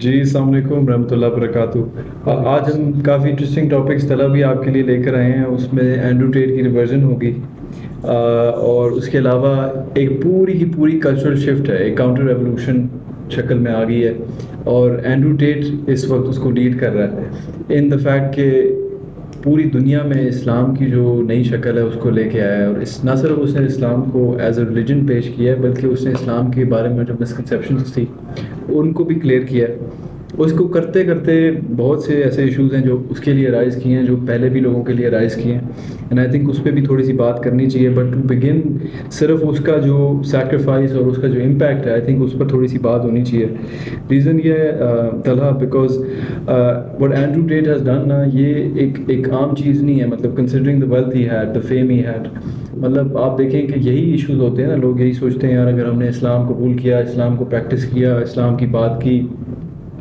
جی السلام علیکم ورحمۃ اللہ وبرکاتہ. آج ہم کافی انٹرسٹنگ ٹاپکس طلب بھی آپ کے لیے لے کر آئے ہیں. اس میں اینڈرو ٹیٹ کی ریورژن ہوگی اور اس کے علاوہ ایک پوری کی پوری کلچرل شفٹ ہے, ایک کاؤنٹر ریولوشن شکل میں آ گئی ہے اور اینڈرو ٹیٹ اس وقت اس کو لیڈ کر رہا ہے ان دا فیکٹ کہ پوری دنیا میں اسلام کی جو نئی شکل ہے اس کو لے کے آیا ہے. اور نہ صرف اس نے اسلام کو ایز اے ریلیجن پیش کیا ہے بلکہ اس نے اسلام کے بارے میں جو مسکنسیپشنس تھی ان کو بھی کلیئر کیا ہے. اس کو کرتے کرتے بہت سے ایسے ایشوز ہیں جو اس کے لیے رائز کیے ہیں, جو پہلے بھی لوگوں کے لیے رائز کیے ہیں, اینڈ آئی تھنک اس پہ بھی تھوڑی سی بات کرنی چاہیے. بٹ ٹو بگن صرف اس کا جو سیکریفائس اور اس کا جو امپیکٹ ہے آئی تھنک اس پر تھوڑی سی بات ہونی چاہیے. ریزن یہ ہے Talha because what Andrew Tate has done نا, یہ ایک عام چیز نہیں ہے. مطلب considering the wealth he had, the fame he had, مطلب آپ دیکھیں کہ یہی ایشوز ہوتے ہیں نا, لوگ یہی سوچتے ہیں یار اگر ہم نے اسلام قبول کیا, اسلام کو پریکٹس کیا, اسلام کی بات کی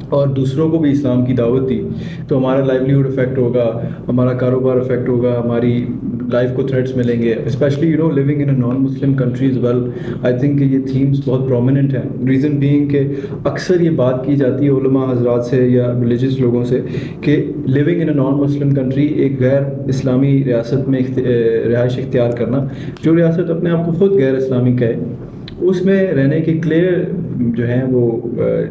اور دوسروں کو بھی اسلام کی دعوت دی تو ہمارا لائیولیہوڈ افیکٹ ہوگا, ہمارا کاروبار افیکٹ ہوگا, ہماری لائف کو تھریٹس ملیں گے, especially living in a non Muslim country as well. I think کہ یہ تھیمس بہت پرومیننٹ ہیں. ریزن بینگ کہ اکثر یہ بات کی جاتی ہے علماء حضرات سے یا ریلیجیس لوگوں سے کہ living in a non Muslim country, ایک غیر اسلامی ریاست میں رہائش اختیار کرنا, جو ریاست اپنے آپ کو خود غیر اسلامی کہے, اس میں رہنے کے کلیئر جو ہیں وہ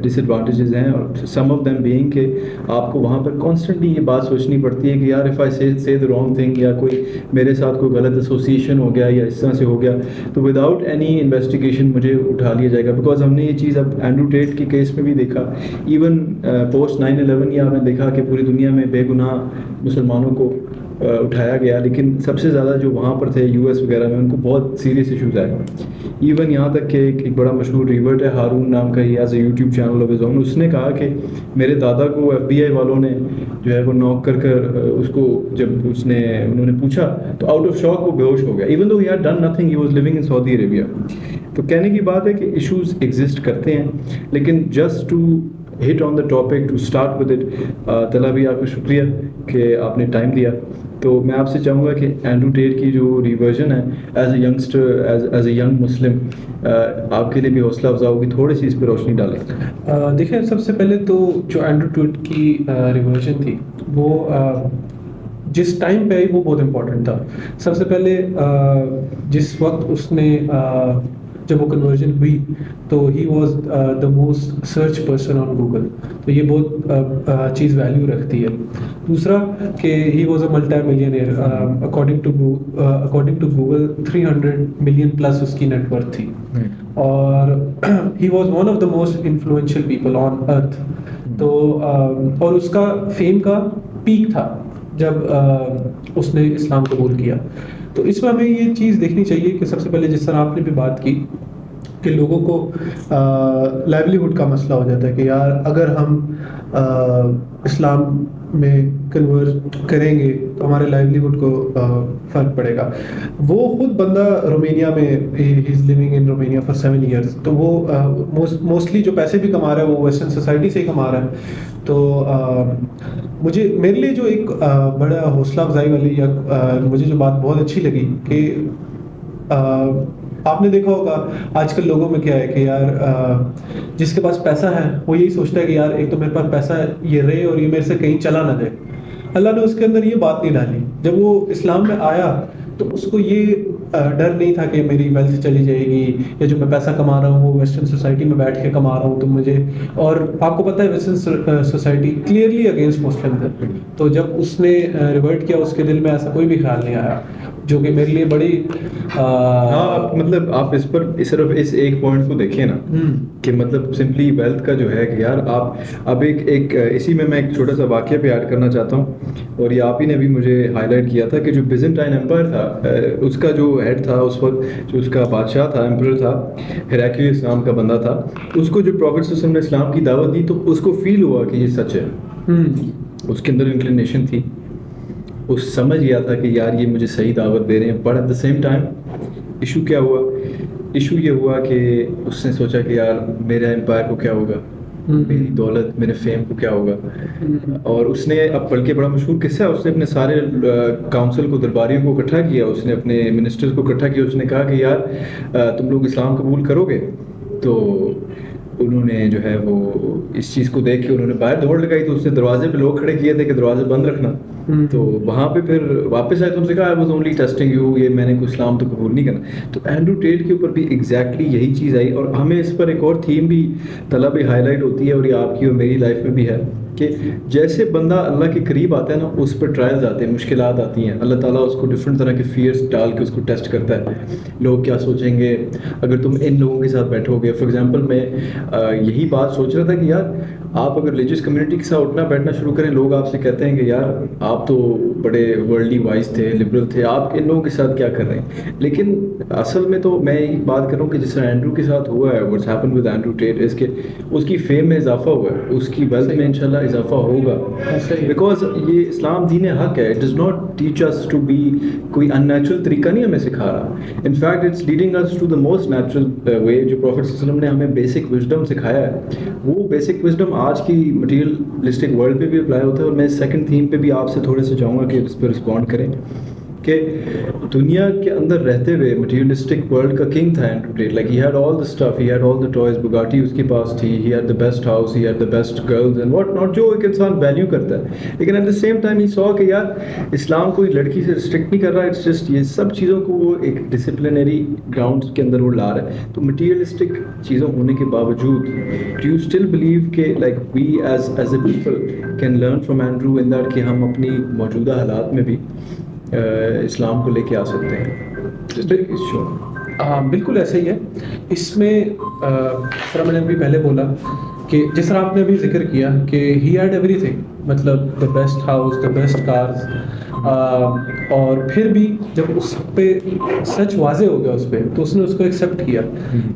ڈس ایڈوانٹیجز ہیں. اور سم آف دیم بینگ کہ آپ کو وہاں پر کانسٹنٹلی یہ بات سوچنی پڑتی ہے کہ یار اف آئی سے دا رانگ تھنگ, یا کوئی میرے ساتھ کوئی غلط ایسوسیشن ہو گیا یا اس طرح سے ہو گیا تو وداؤٹ اینی انویسٹیگیشن مجھے اٹھا لیا جائے گا. بیکاز ہم نے یہ چیز اب اینڈرو ٹیٹ کے کیس میں بھی دیکھا, ایون پوسٹ 9/11 یا آپ نے دیکھا کہ پوری دنیا میں بے گناہ مسلمانوں کو اٹھایا گیا, لیکن سب سے زیادہ جو وہاں پر تھے US وغیرہ میں ان کو بہت سیریس ایشوز آئے. ایون یہاں تک کہ ایک بڑا مشہور ریورٹ ہے ہارون نام کا, he is a YouTube channel of his own, اس نے کہا کہ میرے دادا کو FBI والوں نے جو ہے وہ نوک کر اس کو جب انہوں نے پوچھا تو آؤٹ آف شاک وہ بے ہوش ہو گیا, even though he had done nothing, he was living in Saudi Arabia. تو کہنے کی بات ہے کہ ایشوز ایگزسٹ کرتے ہیں, لیکن just to hit on the topic to start with it, Talha بھی آپ کا شکریہ کہ آپ نے ٹائم دیا. تو میں آپ سے چاہوں گا کہ اینڈرو ٹیٹ کی جو ریورژن ہے as a youngster, as a young Muslim, آپ کے لیے بھی حوصلہ افزا ہوگی, تھوڑی سی اس پہ روشنی ڈالیں. دیکھیں سب سے پہلے تو جو اینڈرو ٹیٹ کی ریورژن تھی وہ جس ٹائم پہ آئی وہ بہت امپورٹنٹ تھا. سب سے پہلے جس وقت اس نے جب وہ کنورژن ہوئی تو he was the most search person on Google, تو یہ بہت چیز ویلیو رکھتی ہے. دوسرا کہ he was a multimillionaire, according to Google 300 million plus اس کی نیٹ ورتھ تھی, اور he was one of the most influential people on earth. تو اور اس کا فیم کا پیک تھا جب اس نے اسلام قبول کیا. تو اس میں ہمیں یہ چیز دیکھنی چاہیے کہ سب سے پہلے جس طرح آپ نے بھی بات کی کہ لوگوں کو لائیولیہوڈ کا مسئلہ ہو جاتا ہے کہ یار اگر ہم اسلام میں کنورٹ کریں گے تو ہمارے لائیولیہوڈ کو فرق پڑے گا. وہ خود بندہ رومینیا میں he is living in Romania for 7 years, تو وہ موسٹلی جو پیسے بھی کما رہا ہے وہ ویسٹرن سوسائٹی سے ہی کما رہا ہے. تو میرے لیے جو ایک بڑا حوصلہ افزائی والی یا مجھے جو بات بہت اچھی لگی کہ آپ نے دیکھا ہوگا آج کل لوگوں میں کیا ہے کہ یار جس کے پاس پیسہ ہے وہ یہی سوچتا ہے کہ یار ایک تو میرے پاس پیسہ ہے, یہ رہے اور یہ میرے سے کہیں چلا نہ جائے. اللہ نے اس کے اندر یہ بات نہیں ڈالی. جب وہ اسلام میں آیا تو اس کو یہ ڈر نہیں تھا کہ میری ویلتھ چلی جائے گی, یا جو میں پیسہ کما رہا ہوں وہ ویسٹرن سوسائٹی میں بیٹھ کے کما رہا ہوں تو مجھے, اور آپ کو پتہ ہے ویسٹرن سوسائٹی کلیئرلی اگینسٹ مسلم ہے. تو جب اس نے ریورٹ کیا اس کے دل میں ایسا کوئی بھی خیال نہیں آیا, جو کہ میرے لیے بڑی ہاں مطلب آپ اس پر صرف اس ایک پوائنٹ کو دیکھیں نا کہ مطلب سمپلی ویلتھ کا جو ہے کہ یار آپ اب ایک اسی میں ایک چھوٹا سا واقعہ پہ ایڈ کرنا چاہتا ہوں, اور یہ آپ ہی نے بھی مجھے ہائی لائٹ کیا تھا کہ جو بیزنٹائن ایمپائر تھا اس کا جو ہیڈ تھا اس وقت, جو اس کا بادشاہ تھا, ایمپرر تھا, ہیراکلیس نام کا بندہ تھا, اس کو جو پروفٹ صلی اللہ علیہ وسلم نے اسلام کی دعوت دی تو اس کو فیل ہوا کہ یہ سچ ہے. اس کے اندر انکلینیشن تھی, اس سمجھ گیا تھا کہ یار یہ مجھے صحیح دعوت دے رہے ہیں. But at the same time issue کیا ہوا, ایشو یہ ہوا کہ اس نے سوچا کہ یار میرے امپائر کو کیا ہوگا, میری دولت, میرے فیم کو کیا ہوگا. اور اس نے اب بلکہ بڑا مشہور قصہ ہے, اس نے اپنے سارے کاؤنسل کو, درباریوں کو اکٹھا کیا, اس نے اپنے منسٹرز کو اکٹھا کیا, اس نے کہا کہ یار تم لوگ اسلام قبول کرو گے. تو انہوں نے جو ہے وہ اس چیز کو دیکھ کے انہوں نے باہر دوڑ لگائی, تو اس نے دروازے پہ لوگ کھڑے کیے تھے کہ دروازے بند رکھنا. تو وہاں پہ پھر واپس آئے تو ان سے کہا I was only testing you, یہ میں نے کوئی اسلام تو قبول نہیں کرنا. تو اینڈرو ٹیٹ کے اوپر بھی ایگزیکٹلی یہی چیز آئی, اور ہمیں اس پر ایک اور تھیم بھی طلب ہائی لائٹ ہوتی ہے, اور یہ آپ کی اور میری لائف میں بھی ہے کہ جیسے بندہ اللہ کے قریب آتا ہے نا, اس پر ٹرائلز آتے ہیں, مشکلات آتی ہیں, اللہ تعالیٰ اس کو ڈفرینٹ طرح کے فیئرس ڈال کے اس کو ٹیسٹ کرتا ہے. لوگ کیا سوچیں گے اگر تم ان لوگوں کے ساتھ بیٹھو گے. فار ایگزامپل میں یہی بات سوچ رہا تھا کہ یار آپ اگر ریلیجیس کمیونٹی کے ساتھ اٹھنا بیٹھنا شروع کریں, لوگ آپ سے کہتے ہیں کہ یار آپ تو بڑے ورلڈلی وائز تھے, لبرل تھے, آپ ان لوگوں کے ساتھ کیا کر رہے ہیں. لیکن اصل میں تو میں یہ بات کر رہا ہوں کہ جس طرح اینڈرو کے ساتھ ہوا ہے, what's happen with Andrew Tate, اس کی فیم میں اضافہ ہوا ہے, اس کی ویلتھ میں انشاءاللہ اضافہ ہوگا, بیکاز یہ اسلام دین حق ہے. It does not teach us to be, کوئی ان نیچرل طریقہ نہیں ہمیں سکھا رہا. In fact it's leading us to the most natural way. جو پروفیٹ صلی اللہ علیہ وسلم نے ہمیں بیسک وزڈم سکھایا ہے, وہ بیسک وزڈم آج کی مٹیریلسٹک ورلڈ پہ بھی اپلائی ہوتا ہے. اور میں سیکنڈ تھیم پہ بھی آپ سے تھوڑے سے چاہوں گا کہ اس پہ رسپونڈ کریں کہ دنیا کے اندر رہتے ہوئے مٹیریلسٹک ورلڈ کا کنگ تھا Andrew Tate. Like he had all the stuff, he had all the toys, Bugatti اس کے پاس تھی, he had the best house, he had the best girls and what not, جو ایک انسان ویلیو کرتا ہے. لیکن at the same time he saw کہ یار اسلام کوئی لڑکی سے ریسٹرکٹ نہیں کر رہا, اٹس جسٹ یہ سب چیزوں کو وہ ایک ڈسپلنری گراؤنڈ کے اندر وہ لا رہا ہے. تو مٹیریلسٹک چیزوں ہونے کے باوجود ڈو یو اسٹل بلیو کہ like we as a people can learn from Andrew in that کہ ہم اپنی موجودہ حالات میں بھی اسلام کو لے کے آ سکتے ہیں؟ ہاں بالکل ایسا ہی ہے. اس میں میں نے بھی پہلے بولا کہ جس طرح آپ نے ابھی ذکر کیا کہ ہی ہیڈ ایوری تھنگ, مطلب دا best house, the best cars, اور پھر بھی جب اس پہ سچ واضح ہو گیا اس پہ تو اس نے اس کو ایکسیپٹ کیا.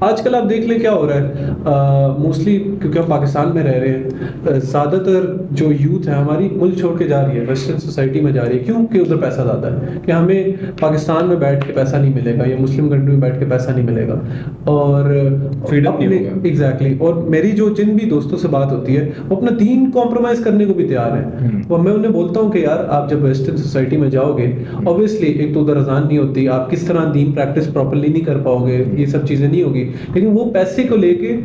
آج کل آپ دیکھ لیں کیا ہو رہا ہے, موسٹلی کیونکہ ہم پاکستان میں رہ رہے ہیں, زیادہ تر جو یوتھ ہے ہماری ملک چھوڑ کے جا رہی ہے, ویسٹرن سوسائٹی میں جا رہی ہے. کیوں کہ ادھر پیسہ زیادہ ہے, کہ ہمیں پاکستان میں بیٹھ کے پیسہ نہیں ملے گا یا مسلم کنٹری میں بیٹھ کے پیسہ نہیں ملے گا, اور ایگزیکٹلی. اور میری جو جن بھی دوستوں سے بات ہوتی ہے وہ اپنا دین کمپرومائز کرنے کو بھی تیار ہے. اور میں انہیں بولتا ہوں کہ یار آپ جب ویسٹرن سوسائٹی میں جاؤ گے, اوبیسلی ایک تو ادھر اذان نہیں ہوتی, آپ کس طرح دین پریکٹس پراپرلی نہیں کر پاؤ گے, یہ سب چیزیں نہیں ہوگی. لیکن وہ پیسے کو لے کے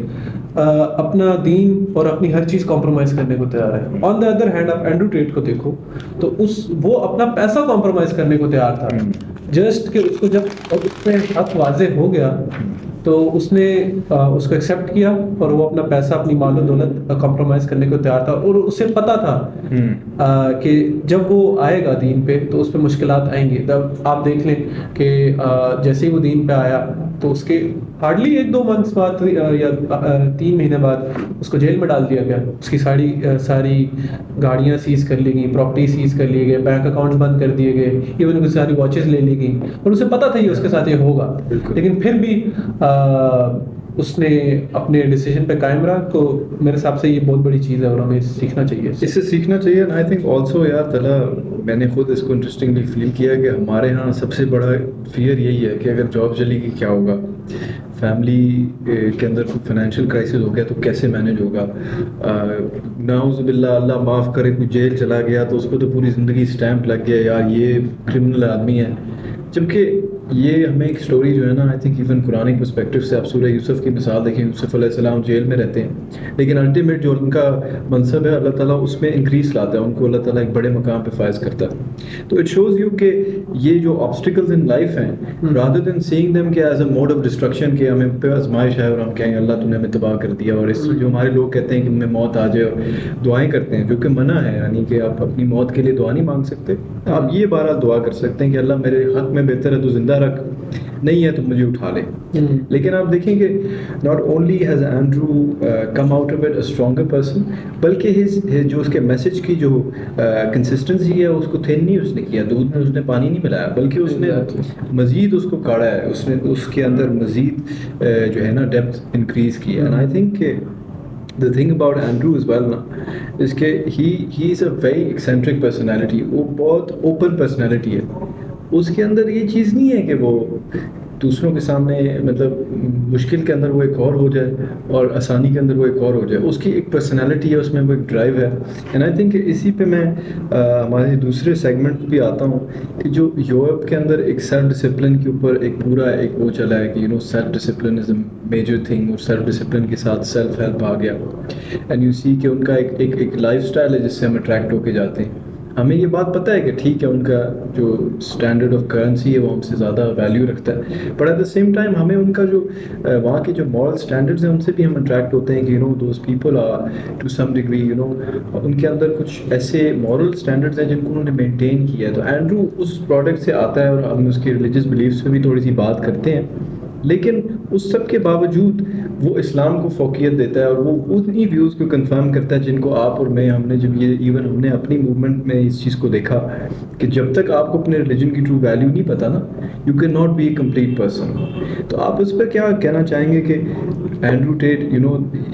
اپنا دین اور اپنی ہر چیز کمپرومائز کرنے کو تیار ہے. آن دا ادر ہینڈ آپ اینڈرو ٹیٹ کو دیکھو تو وہ اپنا پیسہ کمپرومائز کرنے کو تیار تھا, جسٹ کہ اس کو جب اس پہ حق واضح ہو گیا تو اس نے اس کو ایکسیپٹ کیا, اور وہ اپنا پیسہ اپنی مال و دولت کمپرومائز کرنے کو تیار تھا. اور اسے پتا تھا کہ جب وہ آئے گا دین پہ تو اس پہ مشکلات آئیں گی. تب آپ دیکھ لیں کہ جیسے ہی وہ دین پہ آیا تو اس کے ہارڈلی 1-2 منتھس بعد یا 3 مہینے بعد اس کو جیل میں ڈال دیا گیا. اس کی ساری گاڑیاں سیز کر لی گئیں, پراپرٹی سیز کر لیے گئے, بینک اکاؤنٹس بند کر دیے گئے, ایون اس ساری واچز لے لی گئیں. اور اسے پتا تھا یہ اس کے ساتھ یہ ہوگا, لیکن پھر بھی اس نے اپنے ڈیسیجن پہ قائم رہا. تو میرے حساب سے یہ بہت بڑی چیز ہے اور ہمیں سیکھنا چاہیے, اس سے سیکھنا چاہیے. آئی تھنک آلسو یار طلع میں نے خود اس کو انٹرسٹنگلی فیل کیا کہ ہمارے ہاں سب سے بڑا فیئر یہی ہے کہ اگر جاب چلے گی کیا ہوگا, فیملی کے اندر کوئی فائنینشیل کرائسس ہو گیا تو کیسے مینیج ہوگا, نعوذ باللہ اللہ معاف کرے کوئی جیل چلا گیا تو اس کو تو پوری زندگی اسٹیمپ لگ گیا یار یہ کرمنل آدمی ہے. جبکہ یہ ہمیں ایک سٹوری جو ہے نا, I think even Quranic perspective سے آپ سورہ یوسف کی مثال دیکھیں, یوسف علیہ السلام جیل میں رہتے ہیں لیکن الٹیمیٹ جو ان کا منصب ہے اللہ تعالیٰ اس میں انکریز لاتا ہے, ان کو اللہ تعالیٰ ایک بڑے مقام پہ فائز کرتا ہے. تو اٹ شوز یو کہ یہ جو آبسٹیکلز ان لائف ہیں, رادر دین سیئنگ دیم کہ as a mode of destruction کہ ہمیں پہ آزمائش ہے اور ہم کہیں اللہ تو نے ہمیں تباہ کر دیا, اور اس جو ہمارے لوگ کہتے ہیں کہ ہمیں موت آ جائے اور دعائیں کرتے ہیں, جو کہ منع ہے, یعنی کہ آپ اپنی موت کے لیے دعا نہیں مانگ سکتے. آپ یہ بہرحال دعا کر سکتے ہیں کہ اللہ میرے حق میں بہتر ہے تو زندہ رکھ, نہیں ہے تو مجھے اٹھا لے. لیکن آپ دیکھیں کہ not only has Andrew come out of it a stronger person, بلکہ جو اس کے میسج کی جو کنسسٹنسی ہے اس کو تھن نہیں اس نے کیا, دودھ میں اس نے پانی نہیں ملایا, بلکہ اس نے مزید اس کو کاڑا ہے, اس نے اس کے اندر مزید جو ہے نا ڈیپتھ انکریز کی ہے. اینڈ آئی تھنک کہ the thing about Andrew as well is کہ he is a very eccentric personality, وہ بہت open personality ہے. اس کے اندر یہ چیز نہیں ہے کہ وہ دوسروں کے سامنے مطلب مشکل کے اندر وہ ایک اور ہو جائے اور آسانی کے اندر وہ ایک اور ہو جائے. اس کی ایک پرسنالٹی ہے, اس میں وہ ایک ڈرائیو ہے. اینڈ آئی تھنک اسی پہ میں ہمارے دوسرے سیگمنٹ بھی آتا ہوں کہ جو یورپ کے اندر ایک سیلف ڈسپلن کے اوپر ایک پورا ایک وہ چلا ہے کہ self discipline is a major thing, اور سیلف ڈسپلن کے ساتھ سیلف ہیلپ آ گیا. اینڈ یو سی کہ ان کا ایک لائف اسٹائل ہے جس سے ہم اٹریکٹ ہو کے جاتے ہیں. ہمیں یہ بات پتہ ہے کہ ٹھیک ہے ان کا جو اسٹینڈرڈ آف کرنسی ہے وہ ہم سے زیادہ ویلیو رکھتا ہے, but at the same time ہمیں ان کا جو وہاں کے جو مورل اسٹینڈرڈز ہیں ان سے بھی ہم اٹریکٹ ہوتے ہیں کہ those people are to some degree ان کے اندر کچھ ایسے مورل اسٹینڈرڈز ہیں جن کو انہوں نے مینٹین کیا ہے. تو اینڈرو اس پروڈکٹ سے آتا ہے اور ہم اس کے ریلیجیس بلیفس پہ بھی تھوڑی سی بات کرتے ہیں, لیکن اس سب کے باوجود وہ اسلام کو فوقیت دیتا ہے اور وہ اتنی ویوز کو کنفرم کرتا ہے جن کو آپ اور میں ہم نے جب یہ ایون ہم نے اپنی موومنٹ میں اس چیز کو دیکھا کہ جب تک آپ کو اپنے ریلیجن کی ٹرو ویلیو نہیں پتا نا, you can not be a complete person. تو آپ اس پر کیا کہنا چاہیں گے کہ اینڈرو ٹیٹ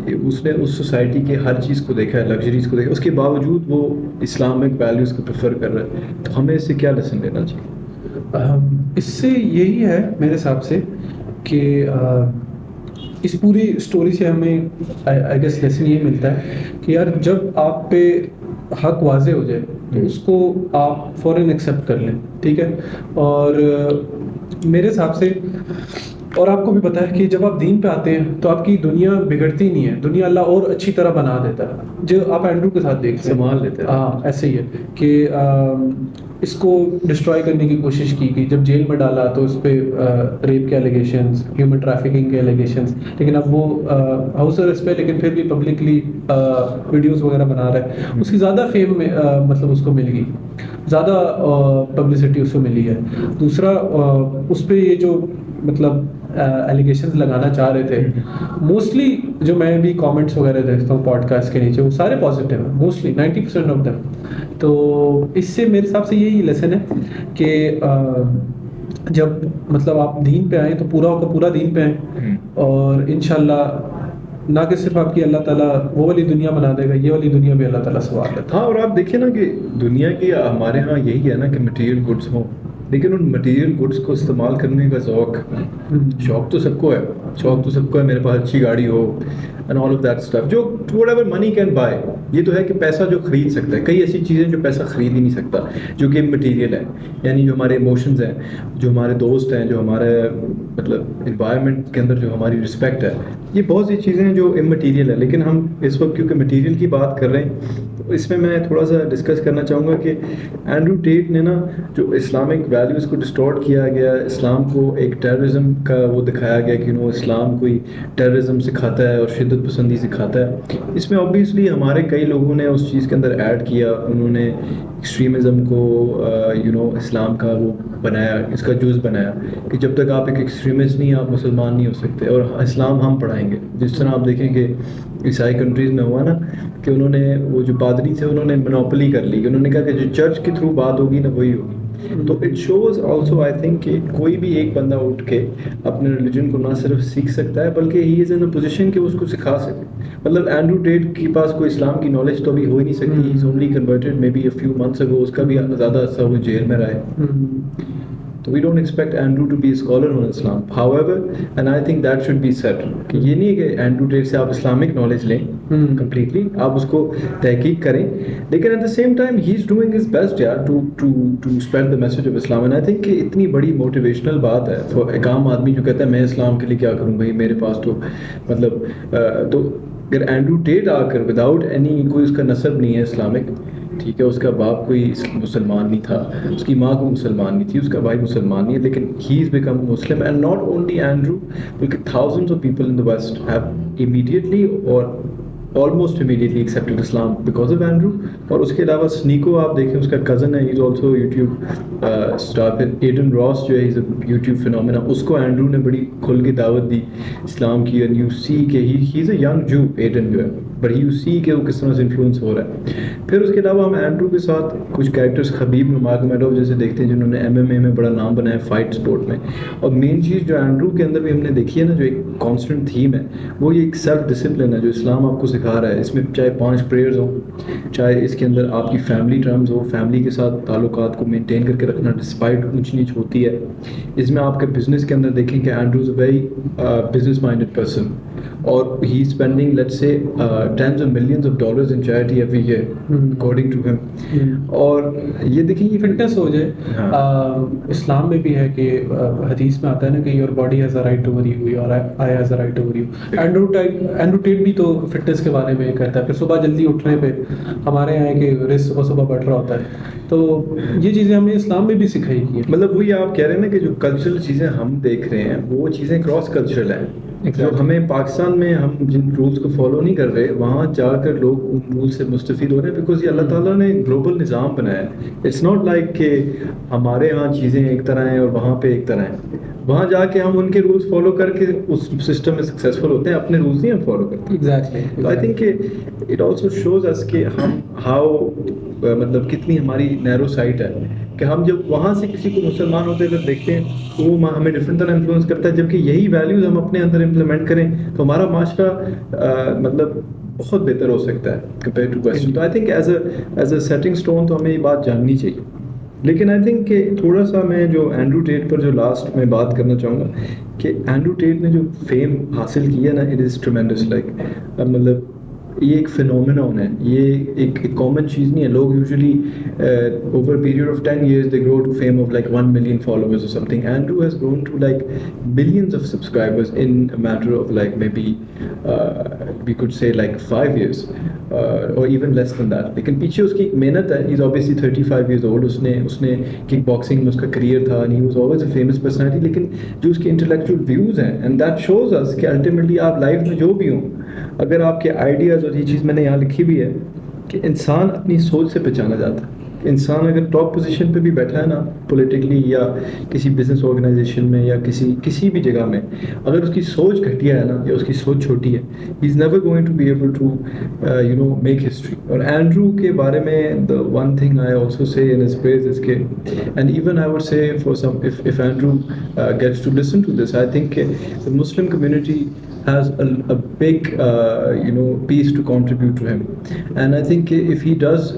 اس نے اس سوسائٹی کے ہر چیز کو دیکھا ہے, لگژریز کو دیکھا, اس کے باوجود وہ اسلامک ویلیوز کو پریفر کر رہا ہے, تو ہمیں اس سے کیا لیسن لینا چاہیے؟ اس سے یہی ہے میرے حساب سے کہ اس پوری اسٹوری سے ہمیں آئی گیس لیسن یہ ملتا ہے کہ یار جب آپ پہ حق واضح ہو جائے تو اس کو آپ فوراً ایکسیپٹ کر لیں, ٹھیک ہے. اور میرے حساب سے اور آپ کو بھی پتہ ہے کہ جب آپ دین پہ آتے ہیں تو آپ کی دنیا بگڑتی نہیں ہے, دنیا اللہ اور اچھی طرح بنا دیتا ہے. جو آپ اینڈرو کے ساتھ دیکھتے ہیں سنبھال لیتے ہیں. ہاں ایسے ہی ہے کہ اس کو ڈسٹروائے کرنے کی کوشش کی گئی, جب جیل میں ڈالا تو اس پہ ریپ کے ایلیگیشنز, ہیومن ٹریفکنگ کے ایلیگیشنز, لیکن اب وہ ہاؤس اریسٹ پہ لیکن پھر بھی پبلکلی ویڈیوز وغیرہ بنا رہا ہے. اس کی زیادہ فیم مطلب اس کو مل گئی, زیادہ پبلسٹی اس کو ملی ہے. دوسرا اس پہ یہ جو مطلب ایلیگیشنز لگانا چاہ رہے تھے, موسٹلی جو میں بھی کامنٹس وغیرہ دیکھتا ہوں پوڈ کاسٹ کے نیچے وہ سارے پازیٹیو ہیں, موسٹلی 90% آف دیم. تو اس سے میرے حساب سے یہی لیسن ہے کہ جب مطلب آپ دین پہ آئیں تو پورا کا پورا دین پہ آئیں, اور انشاءاللہ نہ کہ صرف آپ کی اللہ تعالیٰ وہ والی دنیا بنا دے گا, یہ والی دنیا بھی اللہ تعالیٰ سوار لیتا ہے. ہاں, اور آپ دیکھیں نا کہ دنیا کی ہمارے ہاں یہی ہے نا کہ مٹیریل گڈس ہوں, لیکن ان مٹیریل گڈس کو استعمال کرنے کا شوق تو سب کو ہے, میرے پاس اچھی گاڑی ہو and all of that stuff, جو whatever money can buy. یہ تو ہے کہ پیسہ جو خرید سکتا ہے, کئی ایسی چیزیں جو پیسہ خرید ہی نہیں سکتا جو کہ مٹیریل ہے, یعنی جو ہمارے ایموشنز ہیں, جو ہمارے دوست ہیں, جو ہمارے مطلب انوائرمنٹ کے اندر جو ہماری رسپیکٹ ہے, یہ بہت سی چیزیں ہیں جو امٹیریل ہے. لیکن ہم اس وقت کیونکہ مٹیریل کی بات کر رہے ہیں تو اس میں تھوڑا سا ڈسکس کرنا چاہوں گا کہ اینڈرو ٹیٹ نے نا جو اسلامک ویلیوز کو ڈسٹورٹ کیا گیا, اسلام کو ایک ٹیررزم کا وہ دکھایا گیا کہ اسلام کوئی ٹیررزم سکھاتا ہے اور شدت پسندی سکھاتا ہے. اس میں اوبیسلی ہمارے کئی لوگوں نے اس چیز کے اندر ایڈ کیا, انہوں نے ایکسٹریمزم کو اسلام کا وہ بنایا, اس کا جز بنایا کہ جب تک آپ ایک ایکسٹریمسٹ نہیں آپ مسلمان نہیں ہو سکتے, اور اسلام ہم پڑھائیں گے. جس طرح آپ دیکھیں کہ عیسائی کنٹریز میں ہوا نا کہ انہوں نے وہ جو پادری تھے انہوں نے منوپلی کر لی, انہوں نے کہا کہ جو چرچ کے تھرو بات ہوگی نا وہی ہوگی. تو it shows also I think کہ کوئی بھی ایک بندہ اٹھ کے اپنے ریلیجن کو نہ صرف سیکھ سکتا ہے بلکہ ہی از ان اے پوزیشن کہ اس کو سکھا سکے. مطلب اینڈرو ٹیٹ کے پاس کوئی اسلام کی نالج تو ابھی ہو ہی نہیں سکتی, he is only converted maybe a few months ago, اس کا بھی زیادہ عرصہ وہ جیل میں رہا ہے. تو we don't expect Andrew to be a scholar on Islam. However and I think that should be said کہ یہ نہیں ہے کہ اینڈرو ٹیٹ سے آپ اسلامک نالج لیں کمپلیٹلی, آپ اس کو تحقیق کریں, لیکن at the same time he is doing his best یار to spread the message of اسلام. اینڈ آئی تھنک کہ اتنی بڑی موٹیویشنل بات ہے فار ایک عام آدمی جو کہتا ہے میں اسلام کے لیے کیا کروں بھائی, میرے پاس تو مطلب تو اگر اینڈرو ٹیٹ آ کر وداؤٹ اینی کوئی اس کا نسب نہیں ہے اسلامک, ٹھیک ہے, اس کا باپ کوئی مسلمان نہیں تھا, اس کی ماں کوئی مسلمان نہیں تھی, اس کا بھائی مسلمان نہیں ہے, لیکن he is become Muslim. And not only Andrew بلکہ thousands of people in the west have immediately اور آلموسٹ امیڈیٹلی ایکسیپٹڈ اسلام بیکاز آف اینڈرو. اور اس کے علاوہ سنیکو آپ دیکھیں, اس کا کزن ہے, he is also YouTube star. Adin Ross جو ہے از اے یوٹیوب فینومینا, اس کو اینڈرو نے بڑی کھل کے دعوت دی اسلام کی. اینڈ یو سی کہ ہی از اے ینگ جو ایڈن جو ہے بٹ ہی سی کہ وہ کس طرح سے انفلوئنس ہو رہا ہے. پھر اس کے علاوہ ہم اینڈرو کے ساتھ کچھ کریکٹرس خبیب نورماگومیڈوف جیسے دیکھتے ہیں جنہوں نے MMA میں بڑا نام بنایا فائٹ اسپورٹ میں. اور مین چیز جو اینڈرو کے اندر بھی ہم نے دیکھی ہے نا, جو ایک کانسٹنٹ تھیم ہے, وہ یہ ایک سیلف ڈسپلن ہے جو اسلام آپ کو سکھا رہا ہے. اس میں چاہے 5 پریئرز ہوں, چاہے اس کے اندر آپ کی فیملی ٹرمز ہو, فیملی کے ساتھ تعلقات کو مینٹین کر کے رکھنا ڈسپائٹ اونچ نیچ ہوتی ہے. اس میں آپ کے بزنس کے اندر دیکھیں کہ Andrew is a very business minded person, اور he spending let's say tens of millions of dollars in charity every year according to him. اور یہ دیکھیں یہ فٹنس ہو جائے, اسلام میں بھی ہے کہ حدیث میں آتا ہے نا کہ your body has a right over you, your eye has a right over you. Andrew Tate بھی تو فٹنس کے بارے میں کہتا ہے. پھر صبح جلدی اٹھنے پہ ہمارے یہاں ہے کہ رزق صبح صبح بڑھ رہا ہوتا ہے. تو یہ چیزیں ہمیں اسلام میں بھی سکھائی گئی ہیں. مطلب وہی آپ کہہ رہے ہیں نا کہ جو کلچرل چیزیں ہم دیکھ رہے ہیں وہ چیزیں کراس کلچرل ہیں. جو ہمیں پاکستان میں ہم جن رولس کو فالو نہیں کر رہے, وہاں جا کر لوگ ان رول سے مستفید ہو رہے ہیں, بیکاز یہ اللہ تعالیٰ نے گلوبل نظام بنایا ہے. اٹس ناٹ لائک کہ ہمارے یہاں چیزیں ایک طرح ہیں اور وہاں پہ ایک طرح ہیں. وہاں جا کے ہم ان کے رولس فالو کر کے اس سسٹم میں سکسیزفل ہوتے ہیں, اپنے رولس نہیں ہم فالو کرتے. ایگزیکٹلی. تو آئی تھنک کہ اٹ آلسو شوز اس کہ ہم ہاؤ مطلب کتنی ہماری نیرو سائٹ ہے کہ ہم جب وہاں سے کسی کو مسلمان ہوتے ہوئے دیکھتے ہیں تو وہ ہمیں ڈفرنٹ طرح انفلوئنس کرتا ہے, جبکہ یہی ویلیوز ہم اپنے اندر امپلیمنٹ کریں تو ہمارا معاشرہ مطلب بہت بہتر ہو سکتا ہے کمپیئر ٹو ویسٹرن. تو I think as a setting stone تو ہمیں یہ بات جاننی چاہیے. لیکن آئی تھنک کہ تھوڑا سا میں جو اینڈرو ٹیٹ پر جو لاسٹ میں بات کرنا چاہوں گا کہ اینڈرو ٹیٹ نے جو فیم حاصل کی ہے نا, اٹ از ٹریمینڈس. لائک مطلب یہ ایک فینومینون ہے, یہ ایک کامن چیز نہیں ہے. لوگ usually over period of 10 years they grow to fame of like 1 million followers or something. Andrew has grown to like billions of subscribers in a matter of like maybe we could say like 5 years or even less than that. لیکن پیچھے اس کی ایک محنت ہے. He's obviously 35 years old. اس نے kick boxing میں اس کا career تھا and he was always a famous personality. لیکن جو اس کے انٹلیکچوئل ویوز ہیں and that shows us کہ الٹیمیٹلی آپ لائف میں جو بھی ہوں, اگر آپ کے آئیڈیاز, اور یہ چیز میں نے یہاں لکھی بھی ہے کہ انسان اپنی سوچ سے پہچانا جاتا ہے. انسان اگر ٹاپ پوزیشن پہ بھی بیٹھا ہے نا پولیٹیکلی یا کسی بزنس آرگنائزیشن میں یا کسی بھی جگہ میں, اگر اس کی سوچ گھٹیا ہے نا یا اس کی سوچ چھوٹی ہے, he is never going to be able to make history. اور اینڈرو کے بارے میں the one thing I also say in his praise is کہ and even I would say for some if Andrew gets to listen to this, I think the Muslim community has a big piece to contribute to him. And I think if he does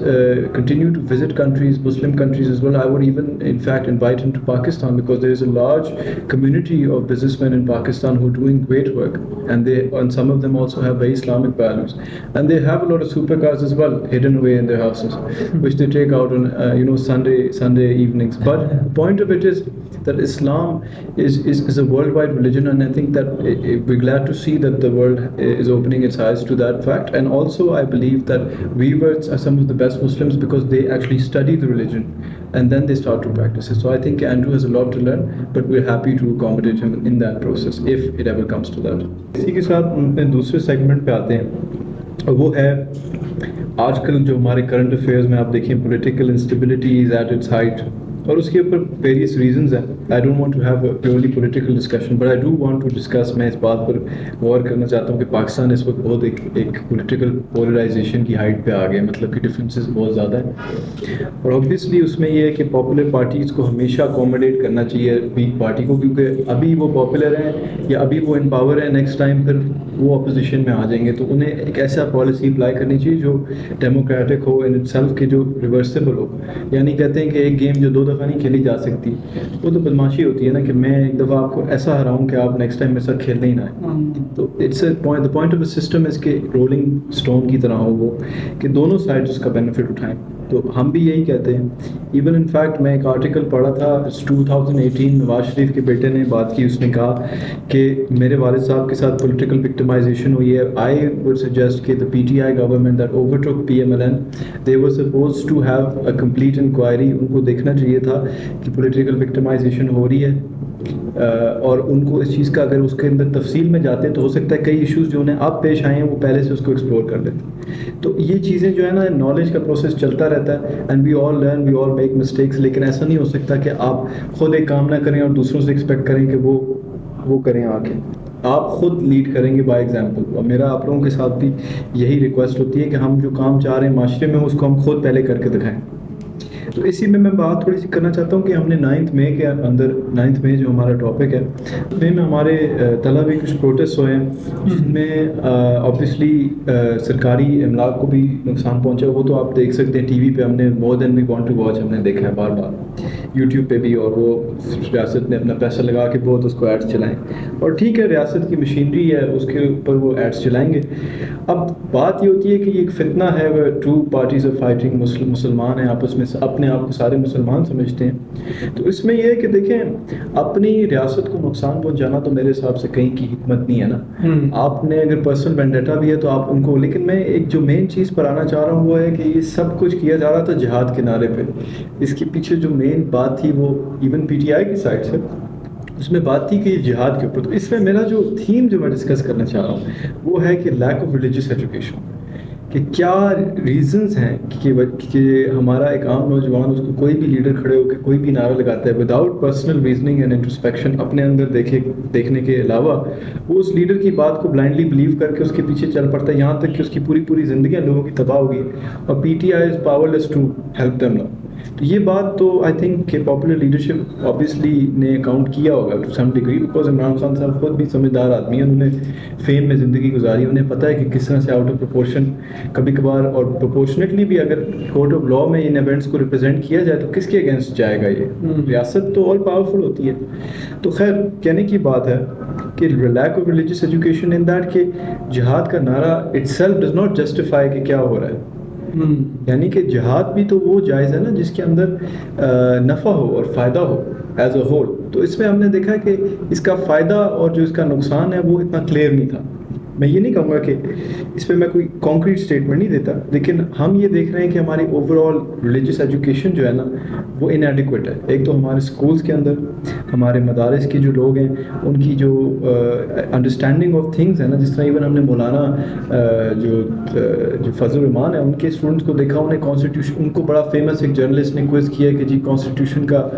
continue to visit countries, Muslim countries as well, I would even in fact invite him to Pakistan, because there is a large community of businessmen in Pakistan who are doing great work, and some of them also have very Islamic values, and they have a lot of supercars as well hidden away in their houses which they take out on Sunday evenings. But the point of it is that Islam is a worldwide religion, and I think that we're glad to see that the world is opening its eyes to that fact. And also I believe that reverts are some of the best Muslims because they actually study the religion and then they start to practice it. So I think Andrew has a lot to learn, but we're happy to accommodate him in that process if it ever comes to that. اسی کے ساتھ اپنے دوسرے segment پہ آتے ہیں, اور وہ ہے آج کل جو ہمارے کرنٹ افیئرز میں آپ دیکھیں political instability is at its height, اور اس کے اوپر ویریس ریزنز ہیں. I don't want to have a purely political discussion, but I do want to discuss. میں اس بات پر غور کرنا چاہتا ہوں کہ پاکستان اس وقت بہت ایک پولیٹیکل پولرائزیشن کی ہائٹ پہ آ گیا, مطلب کہ ڈفرینسز بہت زیادہ ہیں. اور اوبویسلی اس میں یہ ہے کہ پاپولر پارٹیز کو ہمیشہ اکوموڈیٹ کرنا چاہیے ویک پارٹی کو, کیونکہ ابھی وہ پاپولر ہیں یا ابھی وہ ان پاور ہیں, نیکسٹ ٹائم پھر وہ اپوزیشن میں آ جائیں گے. تو انہیں ایک ایسا پالیسی اپلائی کرنی چاہیے جو democratic who in it self, کہ جو ریورسیبل ہو. یعنی کہتے ہیں کہ ایک گیم جو 2 دفعہ نہیں کھیلی جا سکتی, وہ تو بدماشی ہوتی ہے نا, کہ میں ایک دفعہ آپ کو ایسا ہراؤں کہ آپ نیکسٹ ٹائم میرے ساتھ کھیلنے ہی نہ آئے. تو it's a point, the point of a system is کہ رولنگ اسٹون کی طرح ہو وہ, کہ دونوں سائڈ اس کا بینیفٹ اٹھائیں. تو ہم بھی یہی کہتے ہیں. ایون ان فیکٹ میں ایک آرٹیکل پڑھا تھا 2018, نواز شریف کے بیٹے نے بات کی. اس نے کہا کہ میرے والد صاحب کے ساتھ پولیٹیکل وکٹمائزیشن ہوئی ہے. آئی وڈ سجیسٹ کہ the PTI government that overtook PMLN, they were supposed to have a complete inquiry. ان کو دیکھنا چاہیے تھا کہ پولیٹیکل وکٹمائزیشن ہو رہی ہے, اور ان کو اس چیز کا اگر اس کے اندر تفصیل میں جاتے تو ہو سکتا ہے کئی ایشوز جو انہیں اب پیش آئے ہیں وہ پہلے سے اس کو ایکسپلور کر لیتے. تو یہ چیزیں جو ہے نا, نالج کا پروسیس چلتا رہتا ہے, and we all learn, we all make mistakes. لیکن ایسا نہیں ہو سکتا کہ آپ خود ایک کام نہ کریں اور دوسروں سے ایکسپیکٹ کریں کہ وہ کریں آ کے. آپ خود لیڈ کریں گے بائی ایگزامپل. اور میرا آپ لوگوں کے ساتھ بھی یہی ریکویسٹ ہوتی ہے کہ ہم جو کام چاہ رہے ہیں معاشرے میں اس کو ہم خود پہلے کر کے دکھائیں. تو اسی میں بات تھوڑی سی کرنا چاہتا ہوں کہ ہم نے 9 مئی کے اندر 9 مئی جو ہمارا ٹاپک ہے میں ہمارے طلب بھی کچھ پروٹیسٹ ہوئے ہیں جس میں آبویسلی سرکاری املاک کو بھی نقصان پہنچا. وہ تو آپ دیکھ سکتے ہیں ٹی وی پہ, ہم نے مور دین وی وانٹ ٹو واچ ہم نے دیکھا ہے بار بار یوٹیوب پہ بھی, اور وہ ریاست نے اپنا پیسہ لگا کے بہت اس کو ایڈس چلائیں, اور ٹھیک ہے ریاست کی مشینری ہے اس کے اوپر وہ ایڈس چلائیں گے. اب بات یہ ہوتی ہے کہ یہ ایک فتنہ ہے, وہ 2 parties آف فائٹنگ, مسلمان ہیں آپس میں, اپنے آپ کو سارے مسلمان سمجھتے ہیں. تو اس میں یہ ہے کہ دیکھیں اپنی ریاست کو نقصان پہنچانا تو میرے حساب سے کہیں کی حکمت نہیں ہے نا. آپ نے اگر پرسنل وینڈیٹا بھی ہے تو آپ ان کو, لیکن میں ایک جو مین چیز پر آنا چاہ رہا ہوں وہ ہے کہ یہ سب کچھ کیا جا رہا تھا جہاد کے نعرے پہ. اس کے پیچھے جو مین بات تھی وہ ایون پی ٹی آئی کی سائڈ سے اس میں بات تھی کہ یہ جہاد کے اوپر. تو اس میں میرا جو تھیم جو میں ڈسکس کرنا چاہ رہا ہوں وہ ہے کہ لیک آف ریلیجیس ایجوکیشن, کہ کیا ریزنز ہیں کہ ہمارا ایک عام نوجوان, اس کو کوئی بھی لیڈر کھڑے ہو کے کوئی بھی نعرہ لگاتا ہے without personal reasoning and introspection, اپنے اندر دیکھنے کے علاوہ وہ اس لیڈر کی بات کو بلائنڈلی بلیو کر کے اس کے پیچھے چل پڑتا ہے, یہاں تک کہ اس کی پوری زندگیاں لوگوں کی تباہ ہوگی, اور P T I is powerless to help them now. تو یہ بات تو آئی تھنک کہ پاپولر لیڈرشپ آبویسلی نے اکاؤنٹ کیا ہوگا to some degree, because Imran Khan صاحب خود بھی سمجھدار آدمی ہیں, انہوں نے فیم میں زندگی گزاری, انہیں پتہ ہے کہ کس طرح سے آؤٹ آف پروپورشن کبھی کبھار اور پروپورشنیٹلی بھی اگر کورٹ آف لاء میں ان ایونٹس کو ریپرزینٹ کیا جائے تو کس کے اگینسٹ جائے گا. یہ ریاست تو آل پاورفل ہوتی ہے. تو خیر کہنے کی بات ہے کہ leak of religious education in that کہ جہاد کا نعرہ it self does not justify کہ کیا ہو رہا ہے. یعنی کہ جہاد بھی تو وہ جائز ہے نا جس کے اندر نفع ہو اور فائدہ ہو ایز اے ہول. تو اس میں ہم نے دیکھا کہ اس کا فائدہ اور جو اس کا نقصان ہے وہ اتنا کلیئر نہیں تھا. میں یہ نہیں کہوں گا کہ اس پہ میں کوئی کانکریٹ اسٹیٹمنٹ نہیں دیتا, لیکن ہم یہ دیکھ رہے ہیں کہ ہماری اوور آل ریلیجیس ایجوکیشن جو ہے نا وہ ان ایڈیکویٹ ہے. ایک تو ہمارے اسکولس کے اندر ہمارے مدارس کے جو لوگ ہیں ان کی جو انڈرسٹینڈنگ آف تھنگس ہے نا, جس طرح ایون ہم نے مولانا جو فضل الرحمان ہیں ان کے اسٹوڈنٹس کو دیکھا, انہیں کانسٹیٹیوشن, ان کو بڑا فیمس ایک جرنلسٹ نے کوئز کیا کہ جی کانسٹیٹیوشن کا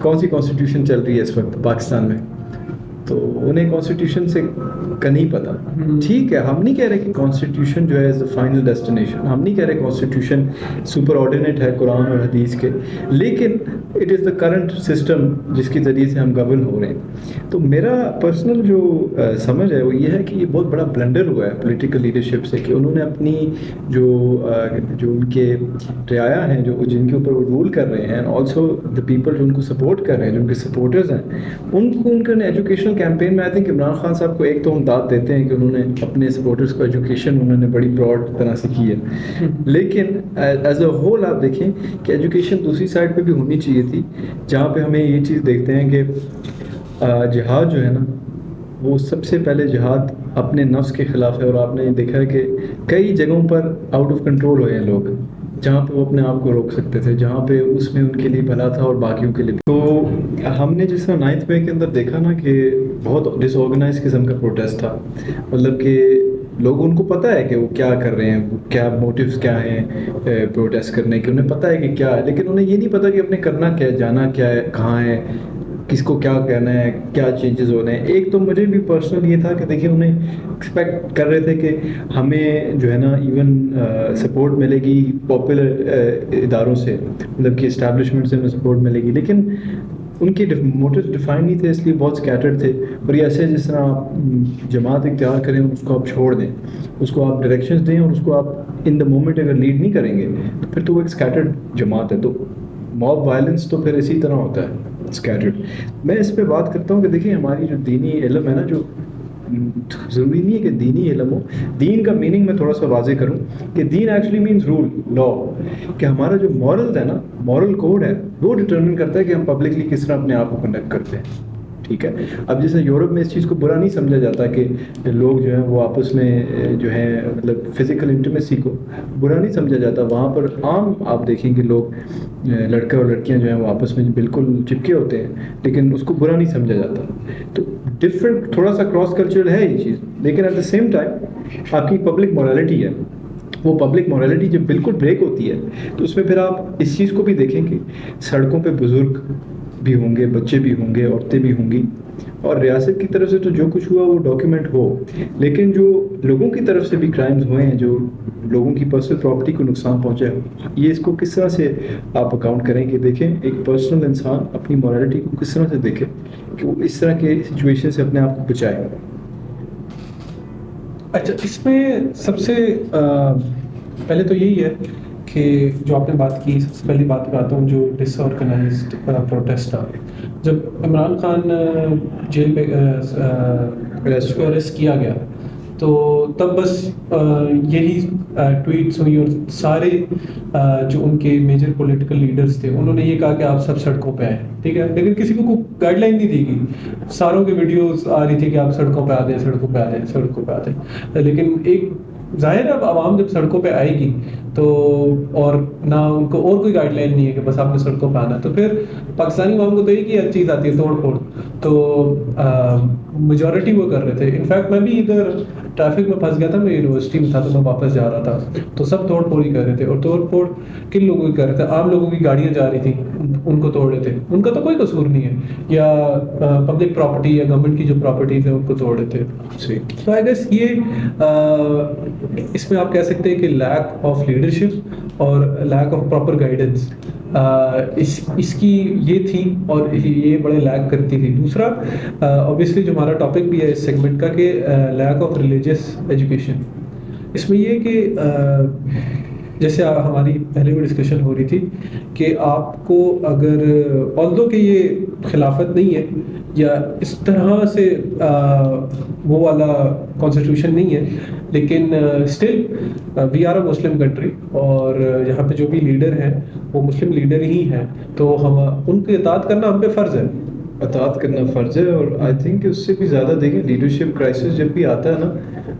کون سی کانسٹیٹیوشن چل رہی ہے اس وقت پاکستان میں, تو انہیں کانسٹیٹیوشن سے کا نہیں پتا. ٹھیک ہے, ہم نہیں کہہ رہے کہ کانسٹیٹیوشن جو ہے ایز اے فائنل ڈیسٹینیشن, ہم نہیں کہہ رہے کانسٹیٹیوشن سپر آرڈینیٹ ہے قرآن اور حدیث کے, لیکن it is the current system جس کے ذریعے سے ہم گورن ہو رہے ہیں. تو میرا پرسنل جو سمجھ ہے وہ یہ ہے کہ یہ بہت بڑا بلنڈر ہوا ہے پولیٹیکل لیڈرشپ سے, کہ انہوں نے اپنی جو ان کے رعایا ہیں جو جن کے اوپر وہ رول کر رہے ہیں, آلسو دا پیپل جو ان کو سپورٹ کر رہے ہیں, جو ان کے سپورٹرز ہیں, ان کو ان کا ایجوکیشنل کیمپین میں آئی تھنک عمران خان صاحب کو ایک تو ہم داد دیتے ہیں کہ انہوں نے اپنے سپورٹرز کو ایجوکیشن انہوں نے بڑی براڈ طرح سے کی ہے, لیکن ایز اے ہول آپ دیکھیں کہ ایجوکیشن دوسری سائڈ پہ بھی ہونی چاہیے تھی, جہاں پہ ہمیں یہ چیز دیکھتے ہیں کہ جہاد جو ہے نا وہ سب سے پہلے جہاد اپنے نفس کے خلاف ہے. اور آپ نے دیکھا ہے کہ کئی جگہوں پر آؤٹ آف کنٹرول ہوئے ہیں لوگ, جہاں پہ وہ اپنے آپ کو روک سکتے تھے, جہاں پہ اس میں ان کے لیے بھلا تھا اور باقیوں کے لیے. تو ہم نے جس طرح 9 مئی کے اندر دیکھا نا کہ بہت ڈس آرگنائز قسم کا پروٹیسٹ تھا, مطلب کہ لوگوں ان کو پتہ ہے کہ وہ کیا کر رہے ہیں, کیا موٹیوز کیا ہیں پروٹیسٹ کرنے کے, انہیں پتہ ہے کہ کیا ہے, لیکن انہیں یہ نہیں پتہ کہ اپنے کرنا کیا ہے, جانا کیا ہے, کہاں ہے, کس کو کیا کہنا ہے, کیا چینجز ہو رہے ہیں. ایک تو مجھے بھی پرسنل یہ تھا کہ دیکھیں انہیں ایکسپیکٹ کر رہے تھے کہ ہمیں جو ہے نا ایون سپورٹ ملے گی پاپولر اداروں سے, مطلب کہ اسٹیبلشمنٹ سے ہمیں سپورٹ ملے گی, لیکن ان کے موٹیو ڈیفائن نہیں تھے, اس لیے بہت اسکیٹرڈ تھے. اور یہ ایسے جس طرح آپ جماعت اختیار کریں, اس کو آپ چھوڑ دیں, اس کو آپ ڈائریکشنز دیں, اور اس کو آپ ان دا مومنٹ اگر لیڈ نہیں کریں گے تو پھر تو وہ ایک اسکیٹرڈ جماعت ہے. تو موب وائلنس تو پھر اسی طرح ہوتا ہے اسکیٹرڈ. میں اس پہ بات کرتا ہوں کہ دیکھیں ہماری جو دینی علم ہے نا, جو ضروری نہیں ہے کہ دینی علم ہو, دین کا میننگ میں تھوڑا سا واضح کروں کہ دین ایکچولی مینز رول, لا, کہ ہمارا جو مورلز ہے نا, مورل کوڈ ہے, وہ ڈٹرمن کرتا ہے کہ ہم پبلکلی کس طرح اپنے آپ کو کنڈکٹ کرتے ہیں. ٹھیک ہے, اب جیسے یورپ میں اس چیز کو برا نہیں سمجھا جاتا کہ لوگ جو ہیں وہ آپس میں جو ہے مطلب فزیکل انٹیمیسی کو برا نہیں سمجھا جاتا. وہاں پر عام آپ دیکھیں کہ لوگ لڑکے اور لڑکیاں جو ہیں وہ آپس میں بالکل چپکے ہوتے ہیں, لیکن اس کو برا نہیں سمجھا جاتا. تو ڈفرینٹ تھوڑا سا کراس کلچرل ہے یہ چیز, لیکن ایٹ دا سیم ٹائم آپ کی پبلک مورالٹی ہے, وہ پبلک مورالٹی جب بالکل بریک ہوتی ہے تو اس میں پھر آپ اس چیز کو بھی دیکھیں کہ سڑکوں پہ بزرگ بھی ہوں گے, بچے بھی ہوں گے, عورتیں بھی ہوں گی, اور ریاست کی طرف سے تو جو کچھ ہوا وہ ڈاکیومنٹ ہو، لیکن جو لوگوں کی طرف سے بھی کرائمز ہوئے ہیں، جو لوگوں کی پرسنل پراپرٹی کو نقصان پہنچا ہے، یہ اس کو کس طرح سے آپ اکاؤنٹ کریں گے؟ دیکھیں ایک پرسنل انسان اپنی مورالٹی کو کس طرح سے دیکھے کہ وہ اس طرح کے سچویشن سے اپنے آپ کو بچائے. اچھا، اس میں سب سے پہلے تو یہی ہے کہ جو آپ نے بات کی، سب سے پہلی بات پہ آتا ہوں جو ڈس آرگنائزڈ پروٹیسٹ تھا. جب عمران خان جیل پہ اریسٹ کیا گیا تو تب بس یہی ٹویٹس ہوئی، اور سارے جو ان کے میجر پولیٹیکل لیڈرز تھے انہوں نے یہ کہا کہ آپ سب سڑکوں پہ آئیں، ٹھیک ہے. لیکن کسی کو کوئی گائیڈ لائن نہیں دی گئی. ساروں کے ویڈیوز آ رہی تھی کہ آپ سڑکوں پہ آ جائیں، سڑکوں پہ آ جائیں، سڑکوں پہ آ جائیں. لیکن ایک ظاہر ہے اب عوام جب سڑکوں پہ آئے گی تو، اور نہ ان کو اور کوئی گائیڈ لائن نہیں ہے کہ بس آپ نے سڑکوں پہ آنا، تو پھر پاکستانی عوام کو تو ایک ہی ہر چیز آتی ہے، توڑ پھوڑ. تو میجورٹی وہ کر رہے تھے. انفیکٹ میں بھی ادھر ٹریفک میں پھنس گیا تھا، میں یونیورسٹی میں تھا تو میں واپس جا رہا تھا تو سب توڑ پھوڑ ہی کر رہے تھے. اور توڑ پھوڑ کن لوگوں کی کر رہے تھے؟ عام لوگوں کی گاڑیاں جا رہی تھیں ان کو توڑ رہے تھے. ان کا تو کوئی قصور نہیں ہے، یا پبلک پراپرٹی یا گورنمنٹ کی جو پراپرٹیز ہیں ان کو توڑ رہے تھے. تو آئی گیس یہ اس میں آپ کہہ سکتے ہیں کہ لیک آف لیڈرشپ اور لیک آف پراپر گائیڈنس اس کی یہ تھی، اور یہ بڑے لیک کرتی تھی. دوسرا اوبیسلی جو ہمارا ٹاپک بھی ہے اس سیگمنٹ کا کہ لیک آف ریلیجیس ایجوکیشن. اس میں یہ کہ جیسے ہماری پہلے بھی ڈسکشن ہو رہی تھی کہ آپ کو اگر آلدو کہ یہ خلافت نہیں ہے یا اس طرح سے وہ والا کانسٹیٹیوشن نہیں ہے، لیکن still we are a Muslim country, اور یہاں پہ جو بھی لیڈر ہیں وہ مسلم لیڈر ہی ہیں، تو ہم ان کی اطاعت کرنا ہم پہ فرض ہے. اطاعت کرنا فرض ہے. اور آئی تھنک اس سے بھی زیادہ دیکھیں لیڈرشپ کرائسس جب بھی آتا ہے نا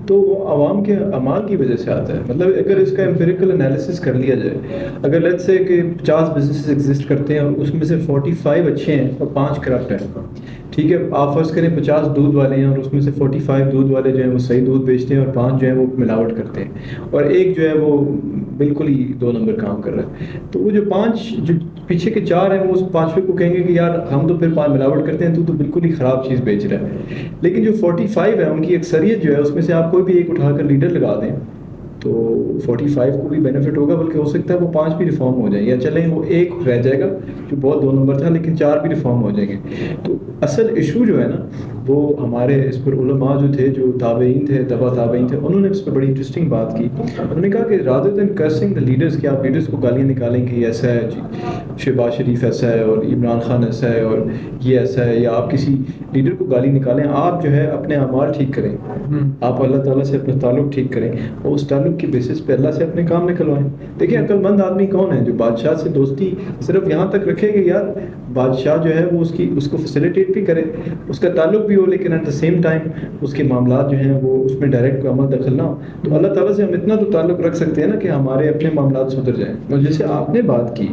تو وہ عوام کے اعمال کی وجہ سے آتا ہے. مطلب اگر اس کا امپیریکل انالیسس کر لیا جائے، اگر لیٹس سے کہ 50 بزنسز ایگزسٹ کرتے ہیں اور اس میں سے 45 اچھے ہیں اور 5 کرپٹ ہیں، ٹھیک ہے. آپ فرض کریں 50 دودھ والے ہیں اور اس میں سے 45 دودھ والے جو ہیں وہ صحیح دودھ بیچتے ہیں اور 5 جو ہیں وہ ملاوٹ کرتے ہیں، اور ایک جو ہے وہ بالکل ہی 2 نمبر کام کر رہا ہے. تو وہ جو 5 جو پیچھے کے 4 ہیں وہ اس 5ویں کو کہیں گے کہ یار ہم تو پھر 5 ملاوٹ کرتے ہیں، تو بالکل ہی خراب چیز بیچ رہا ہے. لیکن جو 45 ہے ان کی اکثریت جو ہے اس میں سے آپ کوئی بھی ایک اٹھا کر لیڈر لگا دیں تو 45 کو بھی بینیفٹ ہوگا، بلکہ ہو سکتا ہے وہ 5 بھی ریفارم ہو جائیں، یا چلیں وہ ایک رہ جائے گا جو بہت 2 نمبر تھا لیکن 4 بھی ریفارم ہو جائیں گے. تو اصل ایشو جو ہے نا وہ ہمارے اس پر علماء جو تھے، جو تابعین تھے، تبع تابعین تھے، انہوں نے اس پر بڑی انٹرسٹنگ بات کی. انہوں نے کہا کہ rather than cursing the leaders, کہ آپ لیڈرز کو گالیاں نکالیں کہ یہ ایسا ہے جی، شہباز شریف ایسا ہے اور عمران خان ایسا ہے اور یہ ایسا ہے، یا آپ کسی لیڈر کو گالی نکالیں، آپ جو ہے اپنے اعمال ٹھیک کریں، آپ اللہ تعالیٰ سے اپنا تعلق ٹھیک کریں اور اس تعلق کی بیسس پہ اللہ سے اپنے کام نکلوائیں. دیکھیں عقل مند آدمی کون ہے جو بادشاہ سے دوستی صرف یہاں تک رکھے کہ یار بادشاہ جو ہے وہ اس کو فیسیلیٹیٹ بھی کرے، اس کا تعلق بھی ہو، لیکن ایٹ دا سیم ٹائم اس کے معاملات جو ہیں وہ اس میں ڈائریکٹ کوئی عمل دخل نہ ہو. تو اللہ تعالیٰ سے ہم اتنا تو تعلق رکھ سکتے ہیں نا کہ ہمارے اپنے معاملات سدھر جائیں. اور جیسے آپ نے بات کی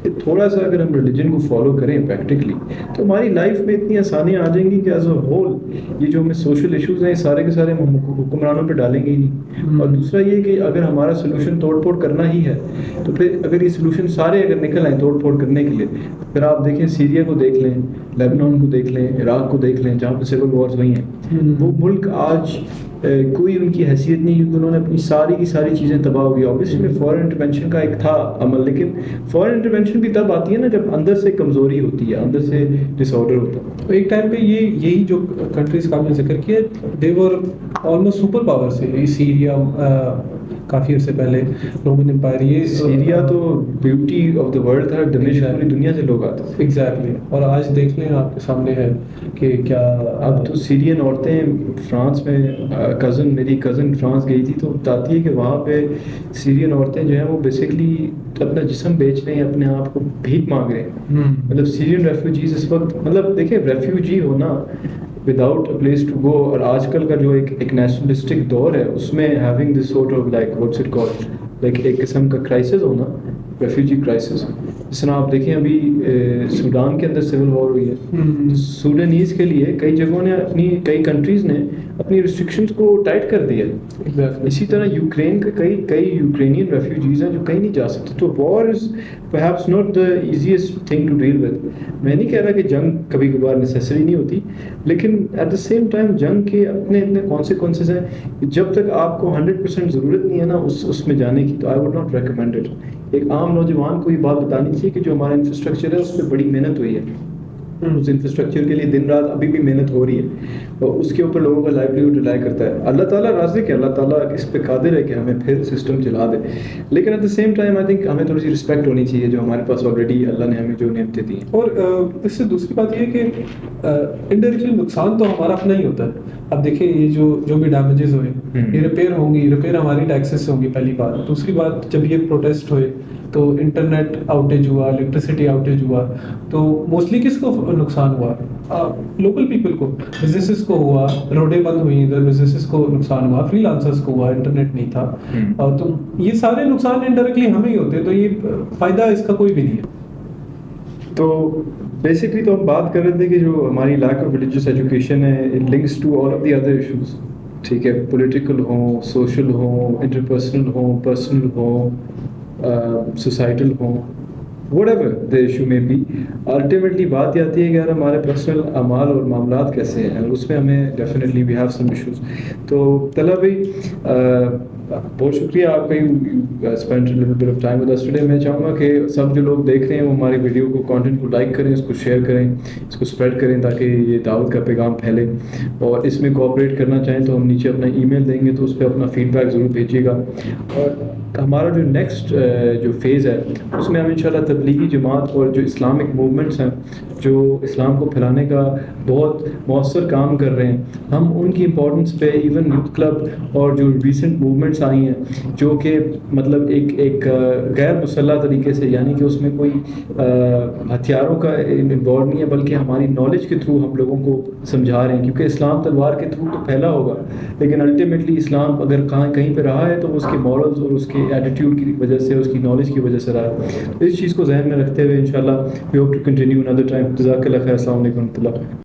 کہ تھوڑا سا اگر ہم ریلیجن کو فالو کریں پریکٹیکلی تو ہماری لائف میں اتنی آسانیاں آ جائیں گی کہ ایز اے ہول یہ جو ہمیں سوشل ایشوز ہیں سارے کے سارے ہم حکمرانوں پہ ڈالیں گے ہی نہیں. اور دوسرا یہ کہ اگر ہمارا سولوشن توڑ پھوڑ کرنا ہی ہے تو پھر اگر یہ سولوشن سارے اگر نکل آئیں توڑ پھوڑ کرنے کے لیے، پھر آپ دیکھیں سیریا کو دیکھ لیں، لیبنان کو دیکھ لیں، عراق کو دیکھ لیں، جہاں پہ سول وارز ہوئی ہیں، وہ ملک آج کوئی ان کی حیثیت نہیں کیونکہ انہوں نے اپنی ساری کی ساری چیزیں تباہ ہو گئی. اوبیسلی میں فورن انٹرونشن کا ایک تھا عمل، لیکن فورن انٹرونشن بھی تب آتی ہے نا جب اندر سے کمزوری ہوتی ہے، اندر سے ڈس آرڈر ہوتا ہے. ایک ٹائم پہ یہی جو کنٹریز کا ہم نے ذکر کیا دے ور آلموسٹ سپر پاور سے، سیریا کافی عرصے پہلے، رومن امپائر، یہ سیریا تو بیوٹی آف دا ورلڈ تھا، پوری دنیا سے لوگ آتے تھے. ایگزیکٹلی. اور آج دیکھ لیں آپ کے سامنے ہے کہ کیا اب تو سیرین عورتیں فرانس میں، میری کزن فرانس گئی تھی تو بتاتی ہے کہ وہاں پہ سیرین عورتیں جو ہیں وہ بیسکلی اپنا جسم بیچ رہے ہیں، اپنے آپ کو بھیک مانگ رہے ہیں. مطلب سیرین ریفیوجیز اس وقت، مطلب دیکھیں ریفیوجی ہونا without a place to go, اور آج کل کا جو ایک نیشنلسٹک دور ہے اس میں having this sort of like what's it called like ایک قسم کا کرائسس ہونا، ریفیوجی کرائسس، جس طرح آپ دیکھیں ابھی سوڈان کے اندر سول وار ہوئی ہے، سوڈانیز کے لیے کئی جگہوں نے کئی کنٹریز نے اپنی ریسٹرکشنز کو ٹائٹ کر دیا. اسی طرح یوکرین کے کئی یوکرینین ریفیوجیز ہیں جو کہیں نہیں جا سکتے. تو war is perhaps not the easiest thing to deal with. میں نہیں کہہ رہا کہ جنگ کبھی کبھار نیسیسری نہیں ہوتی، لیکن ایٹ دا سیم ٹائم جنگ کے اپنے اتنے کانسیکوینسز ہیں. جب تک آپ کو 100% ضرورت نہیں ہے نا اس میں جانے کی، تو I would not recommend it. ایک عام نوجوان کو یہ بات بتانی چاہیے کہ جو ہمارا انفراسٹرکچر ہے اس پہ بڑی محنت ہوئی ہے. اس انفراسٹرکچر کے لیے دن رات ابھی بھی محنت ہو رہی ہے، اور اس کے اوپر لوگوں کا لائیولیہوڈ ریلائی کرتا ہے. اللہ تعالیٰ رازق ہے، اللہ تعالیٰ اس پہ قادر ہے کہ ہمیں پھر سسٹم چلا دے. لیکن at the same time I think ہمیں تھوڑی سی رسپیکٹ ہونی چاہیے جو ہمارے پاس آلریڈی اللہ نے ہمیں جو نعمتیں دی ہیں. اور اس سے دوسری بات یہ ہے کہ انڈائریکٹلی نقصان تو ہمارا اپنا ہی ہوتا ہے. اب دیکھیں یہ جو بھی ڈیمیجز ہوئے یہ ریپیئر ہوں گی، ریپیئر ہماری ٹیکسز سے ہوں گی پہلی بات. دوسری بات جب یہ پروٹیسٹ ہوئے تو انٹرنیٹ آؤٹیج ہوا، الیکٹریسٹی آؤٹیج ہوا، تو موسٹلی کس کو نقصان ہوا؟ لوکل پیپل کو، بزنسز کو ہوا، روڈیں بند ہوئی، ادھر بزنسز کو نقصان ہوا، فری لانسرز کو ہوا، انٹرنیٹ نہیں تھا. تو یہ سارے نقصان انڈائریکٹلی ہمیں ہی ہوتے، تو یہ فائدہ اس کا کوئی بھی نہیں ہے. تو بیسکلی تو ہم بات کر رہے تھے کہ جو ہماری لیک آف ریلیجیس ایجوکیشن ہے، it links to all of the other issues. ٹھیک ہے، پولیٹیکل ہوں، سوشل ہوں، انٹرپرسنل ہوں، پرسنل ہوں، سوسائٹل ہوں، وٹ ایور دا ایشو میں بھی. الٹیمیٹلی بات یہ آتی ہے کہ یار ہمارے پرسنل اعمال اور معاملات کیسے ہیں، اور اس میں ہمیں definitely we have some issues. تو طلحہ بھائی بہت شکریہ آپ کا، you spend little bit of time with us today. میں چاہوں گا کہ سب جو لوگ دیکھ رہے ہیں وہ ہماری ویڈیو کو، کانٹینٹ کو لائک کریں، اس کو شیئر کریں، اس کو اسپریڈ کریں تاکہ یہ دعوت کا پیغام پھیلے. اور اس میں کوآپریٹ کرنا چاہیں تو ہم نیچے اپنا ای میل دیں گے، تو اس پہ اپنا فیڈ بیک ضرور بھیجیے گا. اور ہمارا جو نیکسٹ جو فیز ہے اس میں ہم انشاءاللہ تبلیغی جماعت اور جو اسلامک موومنٹس ہیں جو اسلام کو پھیلانے کا بہت مؤثر کام کر رہے ہیں، ہم ان کی امپورٹنس پہ، ایون یوتھ کلب اور جو ریسنٹ موومنٹس آئی ہیں جو کہ مطلب ایک غیر مسلح طریقے سے، یعنی کہ اس میں کوئی ہتھیاروں کا انوالو نہیں ہے، بلکہ ہماری نالج کے تھرو ہم لوگوں کو سمجھا رہے ہیں. کیونکہ اسلام تلوار کے تھرو تو پھیلا ہوگا، لیکن الٹیمیٹلی اسلام اگر کہیں پہ رہا ہے تو اس کے مورلز اور اس کے ایٹیٹیوڈ کی وجہ سے، اس کی نالج کی وجہ سے رہا ہے. اس چیز کو ذہن میں رکھتے ہوئے انشاءاللہ we hope to continue another time. جزاک اللہ خیر. السلام علیکم و رحمۃ اللہ.